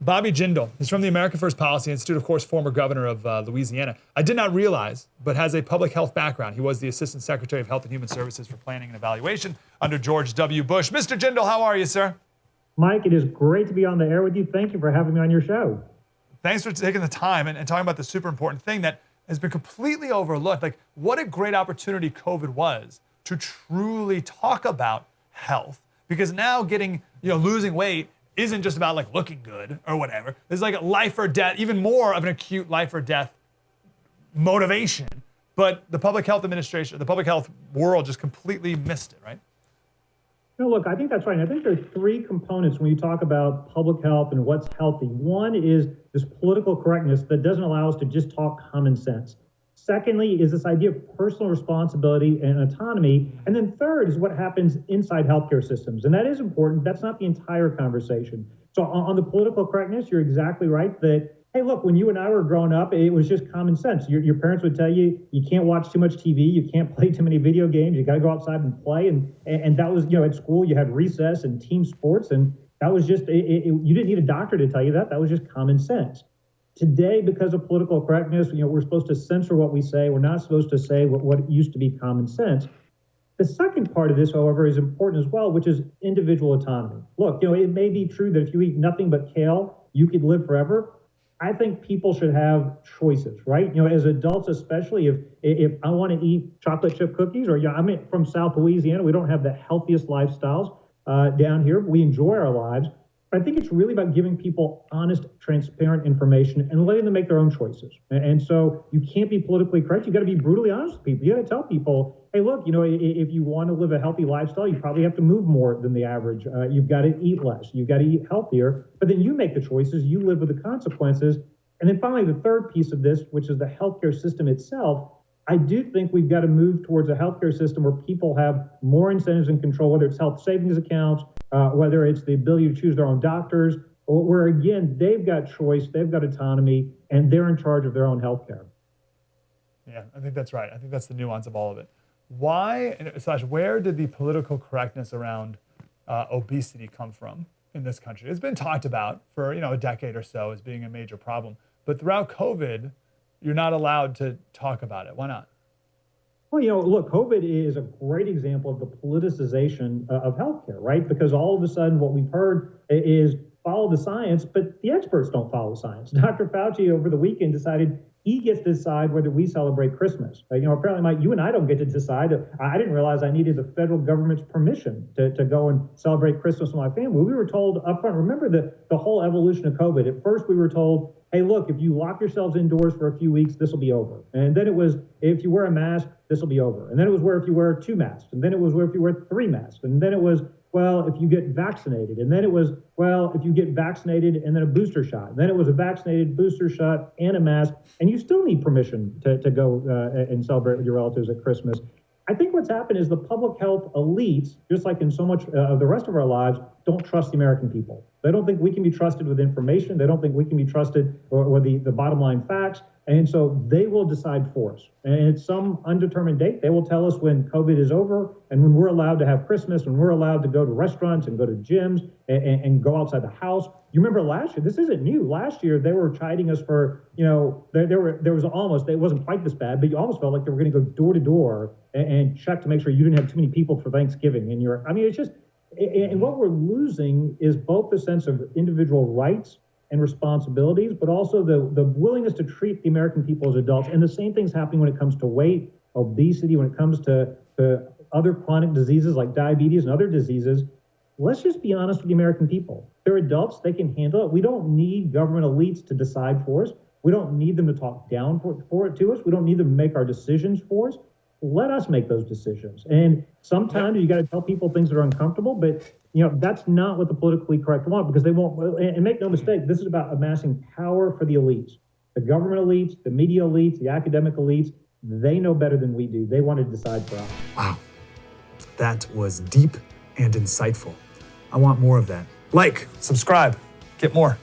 Bobby Jindal. He's from the America First Policy Institute, of course, former governor of Louisiana. I did not realize, but has a public health background. He was the Assistant Secretary of Health and Human Services for Planning and Evaluation under George W. Bush. Mr. Jindal, how are you, sir? Mike, it is great to be on the air with you. Thank you for having me on your show. Thanks for taking the time and talking about the super important thing that has been completely overlooked. Like, what a great opportunity COVID was to truly talk about health. Because now losing weight isn't just about like looking good or whatever. There's like a life or death, even more of an acute life or death motivation. But the public health administration, the public health world just completely missed it, right? No, look, I think that's right. And I think there are three components when you talk about public health and what's healthy. One is this political correctness that doesn't allow us to just talk common sense. Secondly is this idea of personal responsibility and autonomy. And then third is what happens inside healthcare systems. And that is important. That's not the entire conversation. So on the political correctness, you're exactly right that, hey, look, when you and I were growing up, it was just common sense. Your parents would tell you, you can't watch too much TV, you can't play too many video games, you got to go outside and play. And that was, at school, you had recess and team sports. And that was just, you didn't need a doctor to tell you that. That was just common sense. Today, because of political correctness, we're supposed to censor what we say. We're not supposed to say what used to be common sense. The second part of this, however, is important as well, which is individual autonomy. Look, it may be true that if you eat nothing but kale, you could live forever. I think people should have choices, right? As adults, especially if I want to eat chocolate chip cookies, or I'm from South Louisiana, we don't have the healthiest lifestyles down here. We enjoy our lives. I think it's really about giving people honest, transparent information and letting them make their own choices. And so you can't be politically correct. You got to be brutally honest with people. You got to tell people, hey, look, if you want to live a healthy lifestyle, you probably have to move more than the average. You've got to eat less. You've got to eat healthier. But then you make the choices. You live with the consequences. And then finally, the third piece of this, which is the healthcare system itself, I do think we've got to move towards a healthcare system where people have more incentives and control, whether it's health savings accounts, whether it's the ability to choose their own doctors, or where, again, they've got choice, they've got autonomy, and they're in charge of their own healthcare. Yeah, I think that's right. I think that's the nuance of all of it. Where did the political correctness around obesity come from in this country? It's been talked about for a decade or so as being a major problem. But throughout COVID, you're not allowed to talk about it. Why not? Well, look, COVID is a great example of the politicization of healthcare, right? Because all of a sudden what we've heard is follow the science, but the experts don't follow the science. Dr. Fauci over the weekend decided he gets to decide whether we celebrate Christmas. Apparently, Mike, you and I don't get to decide. I didn't realize I needed the federal government's permission to go and celebrate Christmas with my family. We were told up front, remember the whole evolution of COVID. At first, we were told, hey, look, if you lock yourselves indoors for a few weeks, this will be over. And then it was, if you wear a mask, this will be over. And then it was where if you wear 2 masks. And then it was where if you wear 3 masks. And then it was, well, if you get vaccinated. And then it was, well, if you get vaccinated and then a booster shot. And then it was a vaccinated booster shot and a mask. And you still need permission to go and celebrate with your relatives at Christmas. I think what's happened is the public health elites, just like in so much of the rest of our lives, don't trust the American people. They don't think we can be trusted with information. They don't think we can be trusted or the bottom line facts. And so they will decide for us. And at some undetermined date, they will tell us when COVID is over and when we're allowed to have Christmas, when we're allowed to go to restaurants and go to gyms and go outside the house. You remember last year, this isn't new. Last year, they were chiding us for, there was almost, it wasn't quite this bad, but you almost felt like they were going to go door to door and check to make sure you didn't have too many people for Thanksgiving. It's just, and what we're losing is both the sense of individual rights and responsibilities, but also the willingness to treat the American people as adults. And the same thing's happening when it comes to weight, obesity, when it comes to other chronic diseases like diabetes and other diseases. Let's just be honest with the American people. They're adults, they can handle it. We don't need government elites to decide for us. We don't need them to talk down for it to us. We don't need them to make our decisions for us. Let us make those decisions. And sometimes you got to tell people things that are uncomfortable, but that's not what the politically correct want, because they won't. And make no mistake, this is about amassing power for the elites, the government elites, the media elites, the academic elites. They know better than we do. They want to decide for us. Wow, that was deep and insightful. I want more of that. Like, subscribe, get more.